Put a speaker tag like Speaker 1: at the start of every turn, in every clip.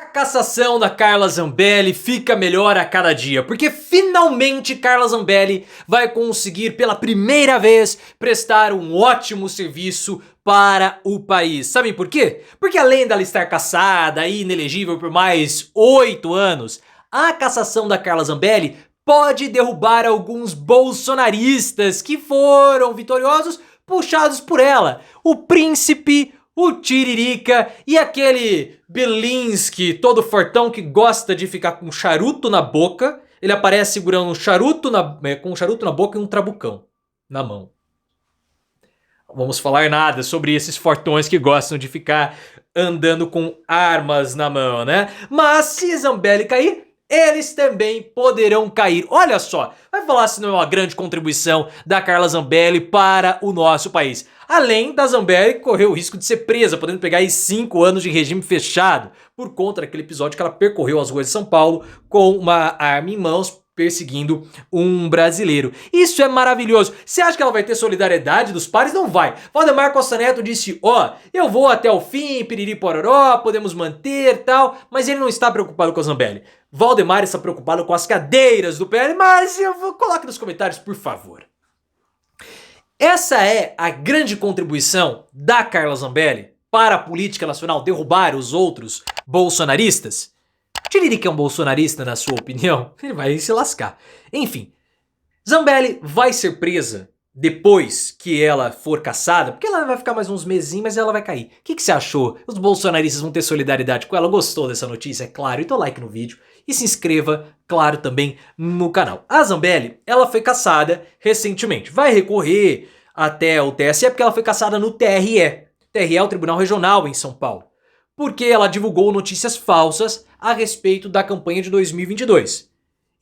Speaker 1: A cassação da Carla Zambelli fica melhor a cada dia, porque finalmente Carla Zambelli vai conseguir pela primeira vez prestar um ótimo serviço para o país. Sabem por quê? Porque além dela estar cassada e inelegível por mais 8 anos, a cassação da Carla Zambelli pode derrubar alguns bolsonaristas que foram vitoriosos puxados por ela. O príncipe, o Tiririca e aquele Belinsky todo fortão que gosta de ficar com charuto na boca. Ele aparece segurando com um charuto na boca e um trabucão na mão. Não vamos falar nada sobre esses fortões que gostam de ficar andando com armas na mão, né? Mas se Zambelli cair, eles também poderão cair. Olha só, vai falar se não é uma grande contribuição da Carla Zambelli para o nosso país. Além da Zambelli correr o risco de ser presa, podendo pegar aí 5 anos de regime fechado, por conta daquele episódio que ela percorreu as ruas de São Paulo com uma arma em mãos, perseguindo um brasileiro. Isso é maravilhoso. Você acha que ela vai ter solidariedade dos pares? Não vai. Valdemar Costa Neto disse, eu vou até o fim, piriri pororó, podemos manter tal, mas ele não está preocupado com a Zambelli. Valdemar está preocupado com as cadeiras do PL, mas coloque nos comentários, por favor. Essa é a grande contribuição da Carla Zambelli para a política nacional derrubar os outros bolsonaristas? Tiririca é um bolsonarista, na sua opinião? Ele vai se lascar. Enfim, Zambelli vai ser presa depois que ela for caçada, porque ela vai ficar mais uns mesinhos, mas ela vai cair. O que você achou? Os bolsonaristas vão ter solidariedade com ela? Gostou dessa notícia? É claro, então like no vídeo e se inscreva, claro, também no canal. A Zambelli, ela foi caçada recentemente. Vai recorrer até o TSE porque ela foi caçada no TRE. TRE é o Tribunal Regional em São Paulo. Porque ela divulgou notícias falsas a respeito da campanha de 2022.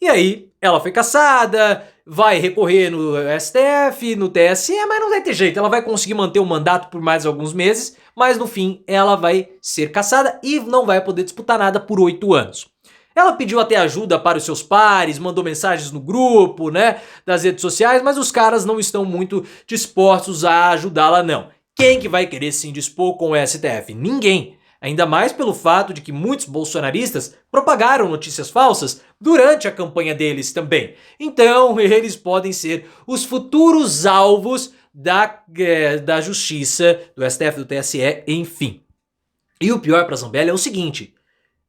Speaker 1: E aí, ela foi caçada, vai recorrer no STF, no TSE, mas não vai ter jeito. Ela vai conseguir manter o mandato por mais alguns meses, mas no fim ela vai ser caçada e não vai poder disputar nada por 8 anos. Ela pediu até ajuda para os seus pares, mandou mensagens no grupo, né, das redes sociais, mas os caras não estão muito dispostos a ajudá-la não. Quem que vai querer se indispor com o STF? Ninguém. Ainda mais pelo fato de que muitos bolsonaristas propagaram notícias falsas durante a campanha deles também. Então, eles podem ser os futuros alvos da justiça, do STF, do TSE, enfim. E o pior para a Zambelli é o seguinte: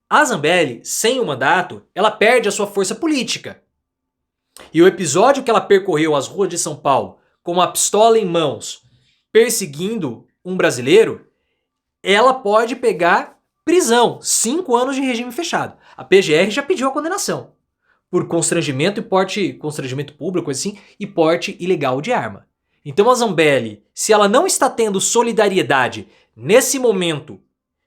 Speaker 1: a Zambelli, sem o mandato, ela perde a sua força política. E o episódio que ela percorreu as ruas de São Paulo com uma pistola em mãos, perseguindo um brasileiro, ela pode pegar prisão, 5 anos de regime fechado. A PGR já pediu a condenação por constrangimento público, coisa assim, e porte ilegal de arma. Então a Zambelli, se ela não está tendo solidariedade nesse momento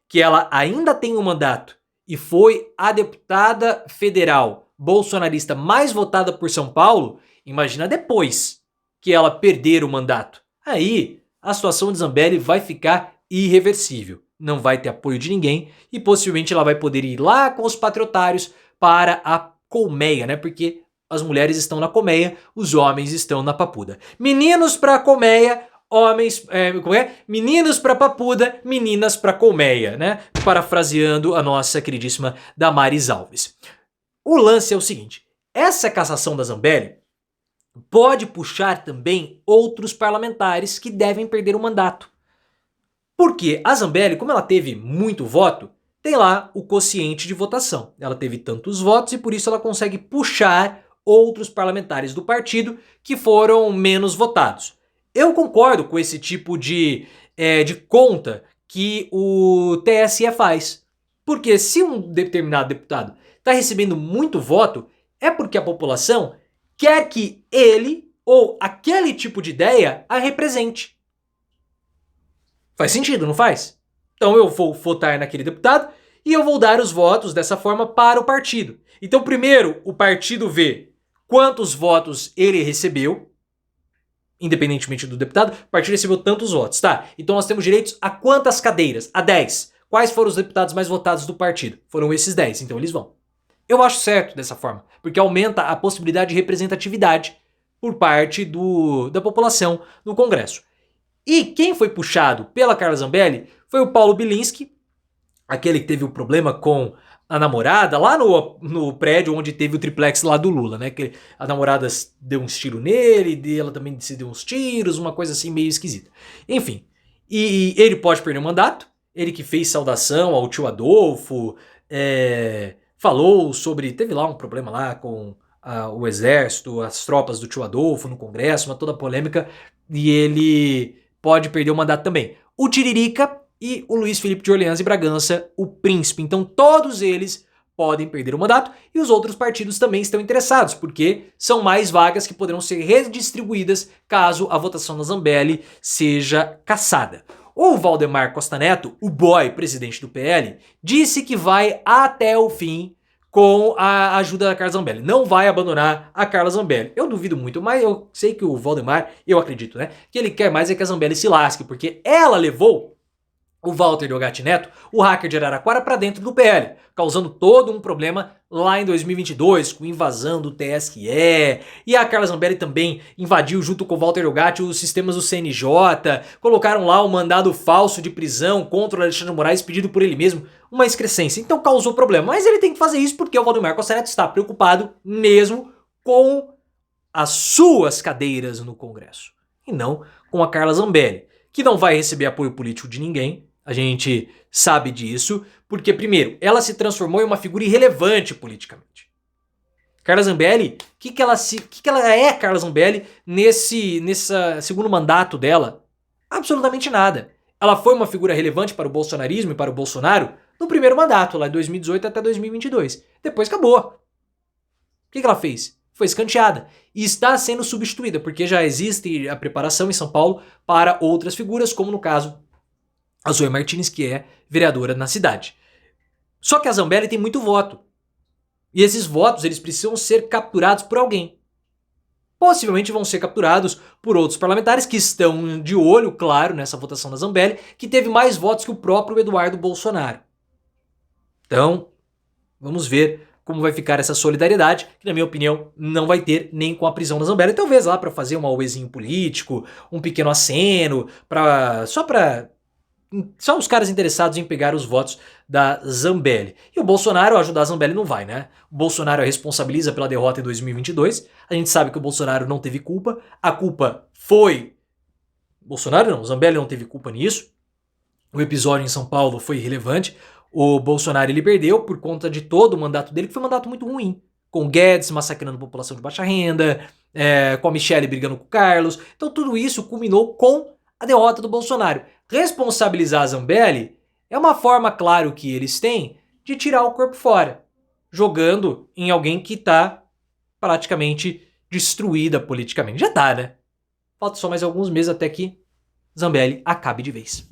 Speaker 1: que ela ainda tem um mandato e foi a deputada federal bolsonarista mais votada por São Paulo, imagina depois que ela perder o mandato. Aí a situação de Zambelli vai ficar irreversível. Não vai ter apoio de ninguém e possivelmente ela vai poder ir lá com os patriotários para a colmeia, né? Porque as mulheres estão na colmeia, os homens estão na papuda. Meninos pra colmeia, homens... Meninos pra papuda, meninas pra colmeia, né? Parafraseando a nossa queridíssima Damares Alves. O lance é o seguinte: essa cassação da Zambelli pode puxar também outros parlamentares que devem perder o mandato. Porque a Zambelli, como ela teve muito voto, tem lá o quociente de votação. Ela teve tantos votos e por isso ela consegue puxar outros parlamentares do partido que foram menos votados. Eu concordo com esse tipo de conta que o TSE faz. Porque se um determinado deputado está recebendo muito voto, é porque a população quer que ele ou aquele tipo de ideia a represente. Faz sentido, não faz? Então eu vou votar naquele deputado e eu vou dar os votos dessa forma para o partido. Então primeiro o partido vê quantos votos ele recebeu, independentemente do deputado, o partido recebeu tantos votos, tá? Então nós temos direitos a quantas cadeiras? A 10. Quais foram os deputados mais votados do partido? Foram esses 10, então eles vão. Eu acho certo dessa forma, porque aumenta a possibilidade de representatividade por parte da população no Congresso. E quem foi puxado pela Carla Zambelli foi o Paulo Belinsky, aquele que teve o problema com a namorada, lá no prédio onde teve o triplex lá do Lula, né? Que a namorada deu uns tiros nele, e ela também se deu uns tiros, uma coisa assim meio esquisita. Enfim, e ele pode perder o mandato, ele que fez saudação ao tio Adolfo, falou sobre, teve lá um problema lá com o exército, as tropas do tio Adolfo no Congresso, uma toda polêmica, e ele pode perder o mandato também. O Tiririca e o Luiz Felipe de Orleans e Bragança, o príncipe. Então todos eles podem perder o mandato e os outros partidos também estão interessados, porque são mais vagas que poderão ser redistribuídas caso a votação na Zambelli seja cassada. O Valdemar Costa Neto, o boy presidente do PL, disse que vai até o fim com a ajuda da Carla Zambelli. Não vai abandonar a Carla Zambelli. Eu duvido muito, mas eu sei que o Valdemar, eu acredito, né? Que ele quer mais é que a Zambelli se lasque, porque ela levou o Walter Delgatti Neto, o hacker de Araraquara, para dentro do PL, causando todo um problema lá em 2022, com invasão do TSE, e a Carla Zambelli também invadiu junto com o Walter Delgatti os sistemas do CNJ, colocaram lá um mandado falso de prisão contra o Alexandre de Moraes pedido por ele mesmo, uma excrescência, então causou problema, mas ele tem que fazer isso porque o Valdemar Costa Neto está preocupado mesmo com as suas cadeiras no Congresso, e não com a Carla Zambelli, que não vai receber apoio político de ninguém. A gente sabe disso, porque, primeiro, ela se transformou em uma figura irrelevante politicamente. Carla Zambelli, o que ela é, Carla Zambelli, nesse segundo mandato dela? Absolutamente nada. Ela foi uma figura relevante para o bolsonarismo e para o Bolsonaro no primeiro mandato, lá de 2018 até 2022. Depois acabou. O que ela fez? Foi escanteada. E está sendo substituída, porque já existe a preparação em São Paulo para outras figuras, como no caso a Zoe Martins, que é vereadora na cidade. Só que a Zambelli tem muito voto. E esses votos eles precisam ser capturados por alguém. Possivelmente vão ser capturados por outros parlamentares que estão de olho, claro, nessa votação da Zambelli, que teve mais votos que o próprio Eduardo Bolsonaro. Então, vamos ver como vai ficar essa solidariedade, que na minha opinião não vai ter nem com a prisão da Zambelli. Talvez lá para fazer um auezinho político, um pequeno aceno, só os caras interessados em pegar os votos da Zambelli. E o Bolsonaro ajudar a Zambelli não vai, né? O Bolsonaro a responsabiliza pela derrota em 2022. A gente sabe que o Bolsonaro não teve culpa. A culpa foi... Bolsonaro não, Zambelli não teve culpa nisso. O episódio em São Paulo foi irrelevante. O Bolsonaro ele perdeu por conta de todo o mandato dele, que foi um mandato muito ruim. Com o Guedes massacrando a população de baixa renda, com a Michelle brigando com o Carlos. Então tudo isso culminou com a derrota do Bolsonaro. Responsabilizar a Zambelli é uma forma, claro, que eles têm de tirar o corpo fora, jogando em alguém que está praticamente destruída politicamente. Já tá, né? Falta só mais alguns meses até que Zambelli acabe de vez.